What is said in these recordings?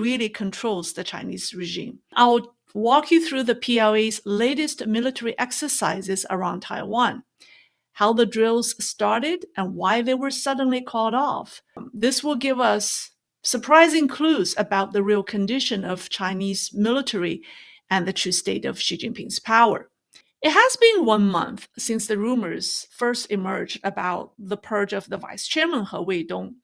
really controls the Chinese regime. I'll walk you through the PLA's latest military exercises around Taiwan, how the drills started and why they were suddenly called off. This will give us surprising clues about the real condition of Chinese military and the true state of Xi Jinping's power. It has been 1 month since the rumors first emerged about the purge of the vice chairman He Weidong.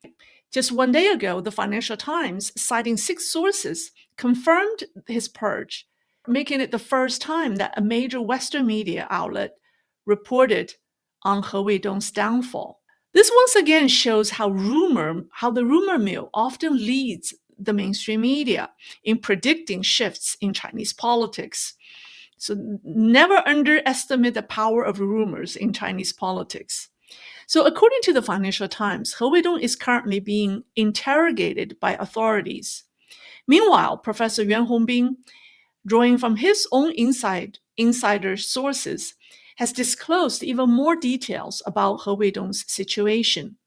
Just 1 day ago, the Financial Times, citing 6 sources, confirmed his purge, making it the first time that a major Western media outlet reported on He Weidong's downfall. This once again shows how the rumor mill often leads the mainstream media in predicting shifts in Chinese politics. So never underestimate the power of rumors in Chinese politics. So according to the Financial Times, He Weidong is currently being interrogated by authorities. Meanwhile, Professor Yuan Hongbin, drawing from his own insider sources, has disclosed even more details about He Weidong's situation.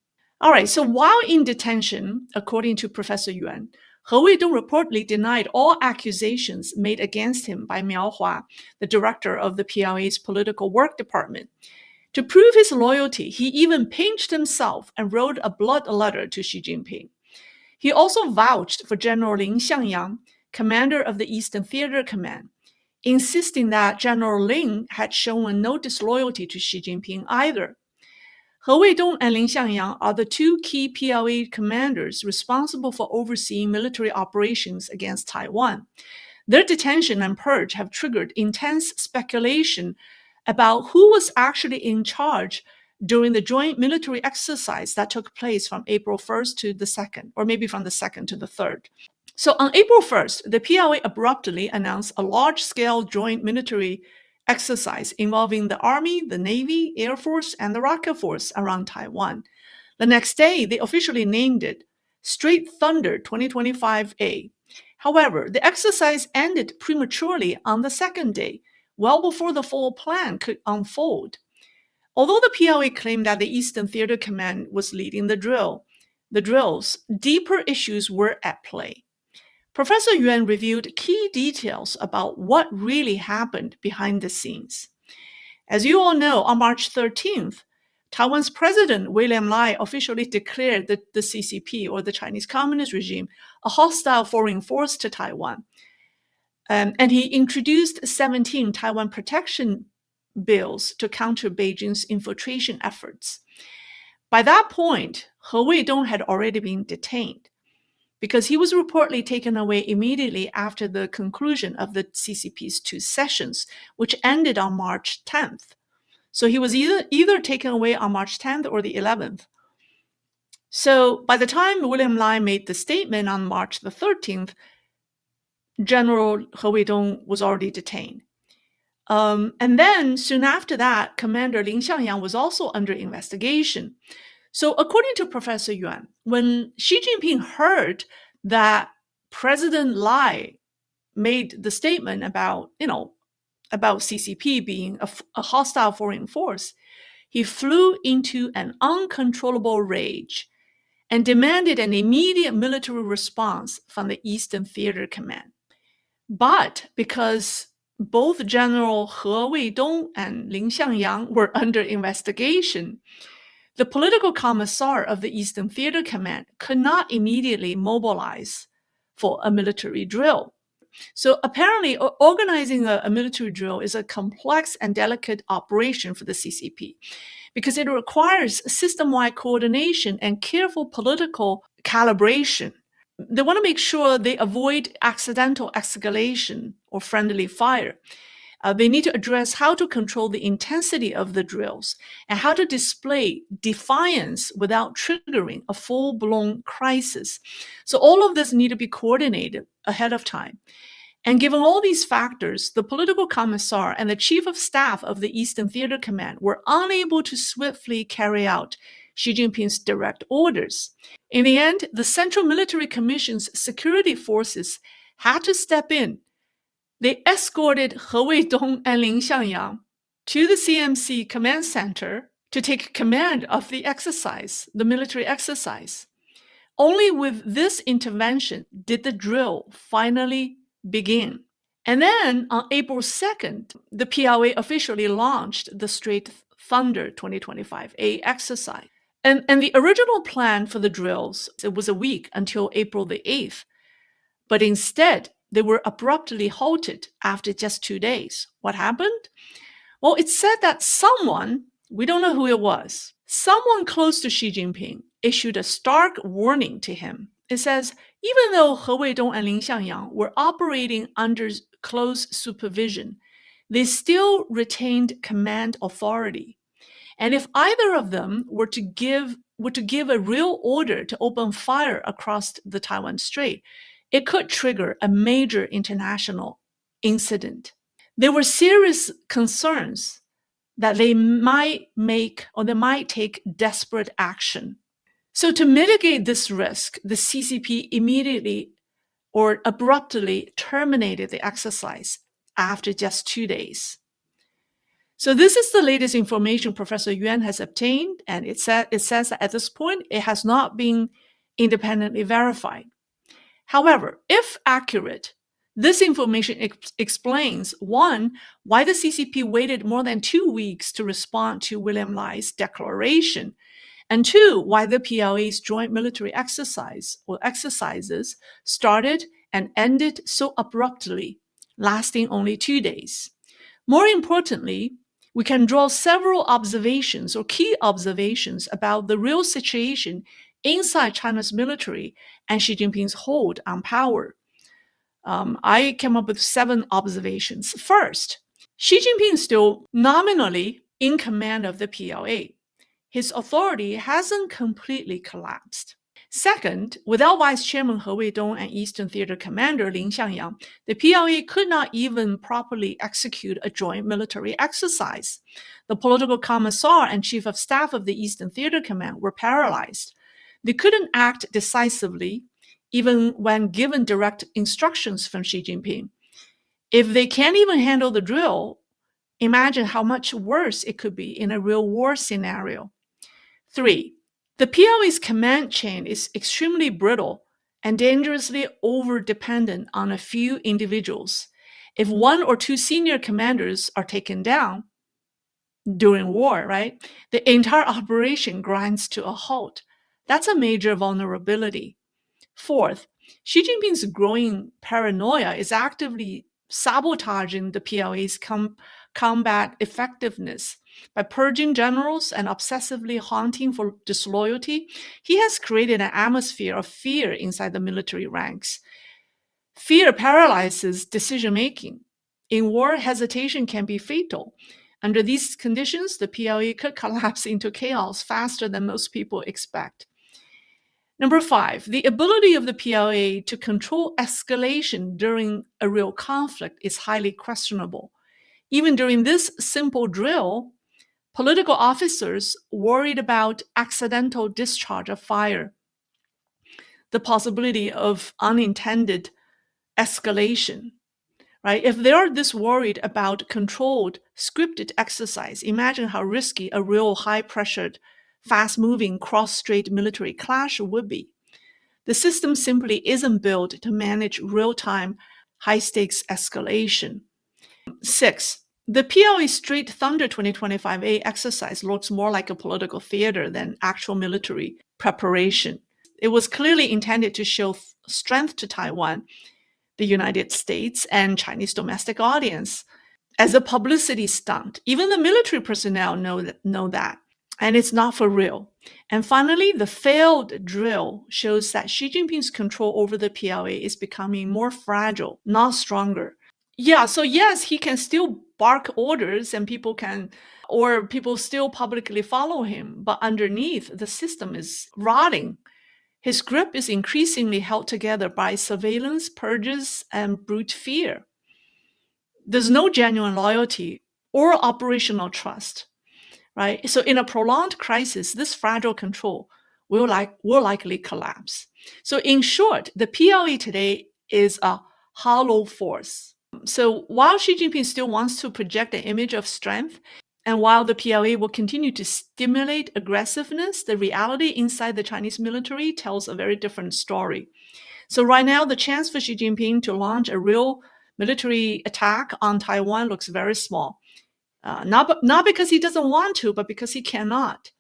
All right, so while in detention, according to Professor Yuan, He Weidong reportedly denied all accusations made against him by Miao Hua, the director of the PLA's political work department. To prove his loyalty, he even pinched himself and wrote a blood letter to Xi Jinping. He also vouched for General Lin Xiangyang, commander of the Eastern Theater Command, insisting that General Lin had shown no disloyalty to Xi Jinping either. He Weidong and Lin Xiangyang are the 2 key PLA commanders responsible for overseeing military operations against Taiwan. Their detention and purge have triggered intense speculation about who was actually in charge during the joint military exercise that took place from April 1st to the 2nd, or maybe from the 2nd to the 3rd. So on April 1st, the PLA abruptly announced a large-scale joint military exercise involving the Army, the Navy, Air Force, and the Rocket Force around Taiwan. The next day, they officially named it Straight Thunder 2025A. However, the exercise ended prematurely on the 2nd day, well before the full plan could unfold. Although the PLA claimed that the Eastern Theater Command was leading the drills, deeper issues were at play. Professor Yuan revealed key details about what really happened behind the scenes. As you all know, on March 13th, Taiwan's President William Lai officially declared the CCP, or the Chinese Communist regime, a hostile foreign force to Taiwan. And he introduced 17 Taiwan protection bills to counter Beijing's infiltration efforts. By that point, He Weidong had already been detained because he was reportedly taken away immediately after the conclusion of the CCP's 2 sessions, which ended on March 10th. So he was either taken away on March 10th or the 11th. So by the time William Lai made the statement on March the 13th, General He Weidong was already detained. And then soon after that, Commander Lin Xiangyang was also under investigation. So according to Professor Yuan, when Xi Jinping heard that President Lai made the statement about CCP being a hostile foreign force, he flew into an uncontrollable rage and demanded an immediate military response from the Eastern Theater Command. But because both General He Weidong and Lin Xiangyang were under investigation, the political commissar of the Eastern Theater Command could not immediately mobilize for a military drill. So apparently, organizing a military drill is a complex and delicate operation for the CCP because it requires system-wide coordination and careful political calibration. They want to make sure they avoid accidental escalation or friendly fire. They need to address how to control the intensity of the drills and how to display defiance without triggering a full-blown crisis. So all of this need to be coordinated ahead of time. And given all these factors, the political commissar and the chief of staff of the Eastern Theater Command were unable to swiftly carry out Xi Jinping's direct orders. In the end, the Central Military Commission's security forces had to step in. They escorted He Weidong and Lin Xiangyang to the CMC command center to take command of the exercise, the military exercise. Only with this intervention did the drill finally begin. And then on April 2nd, the PLA officially launched the Straight Thunder 2025A exercise. And the original plan for the drills, it was a week until April the 8th. But instead, they were abruptly halted after just 2 days. What happened? Well, it's said that someone, we don't know who it was, someone close to Xi Jinping issued a stark warning to him. It says, even though He Weidong and Lin Xiangyang were operating under close supervision, they still retained command authority. And if either of them were to give a real order to open fire across the Taiwan Strait, it could trigger a major international incident. There were serious concerns that they might take desperate action. So to mitigate this risk, the CCP immediately or abruptly terminated the exercise after just 2 days. So this is the latest information Professor Yuan has obtained, and it says that at this point, it has not been independently verified. However, if accurate, this information explains, one, why the CCP waited more than 2 weeks to respond to William Lai's declaration, and two, why the PLA's joint military exercises started and ended so abruptly, lasting only 2 days. More importantly, we can draw several observations or key observations about the real situation inside China's military and Xi Jinping's hold on power. I came up with 7 observations. First, Xi Jinping is still nominally in command of the PLA. His authority hasn't completely collapsed. Second, without Vice Chairman He Weidong and Eastern Theater Commander Lin Xiangyang, the PLA could not even properly execute a joint military exercise. The political commissar and chief of staff of the Eastern Theater Command were paralyzed. They couldn't act decisively, even when given direct instructions from Xi Jinping. If they can't even handle the drill, imagine how much worse it could be in a real war scenario. 3. The PLA's command chain is extremely brittle and dangerously over-dependent on a few individuals. If 1 or 2 senior commanders are taken down during war, right, the entire operation grinds to a halt. That's a major vulnerability. 4th, Xi Jinping's growing paranoia is actively sabotaging the PLA's combat effectiveness. By purging generals and obsessively hunting for disloyalty, he has created an atmosphere of fear inside the military ranks. Fear paralyzes decision-making. In war, hesitation can be fatal. Under these conditions, the PLA could collapse into chaos faster than most people expect. Number 5, the ability of the PLA to control escalation during a real conflict is highly questionable. Even during this simple drill, political officers worried about accidental discharge of fire, the possibility of unintended escalation, right? If they're this worried about controlled, scripted exercise, imagine how risky a real high-pressured, fast-moving cross-strait military clash would be. The system simply isn't built to manage real-time, high-stakes escalation. 6. The PLA Straight Thunder 2025A exercise looks more like a political theater than actual military preparation. It was clearly intended to show strength to Taiwan, the United States, and Chinese domestic audience as a publicity stunt. Even the military personnel know that, and it's not for real. And finally, the failed drill shows that Xi Jinping's control over the PLA is becoming more fragile, not stronger. Yeah, so yes, he can still bark orders and people still publicly follow him, but underneath, the system is rotting. His grip is increasingly held together by surveillance, purges, and brute fear. There's no genuine loyalty or operational trust, right? So in a prolonged crisis, this fragile control will likely collapse. So in short, the PLA today is a hollow force. So while Xi Jinping still wants to project an image of strength, And while the PLA will continue to stimulate aggressiveness, the reality inside the Chinese military tells a very different story. So right now, the chance for Xi Jinping to launch a real military attack on Taiwan looks very small. Not because he doesn't want to, but because he cannot.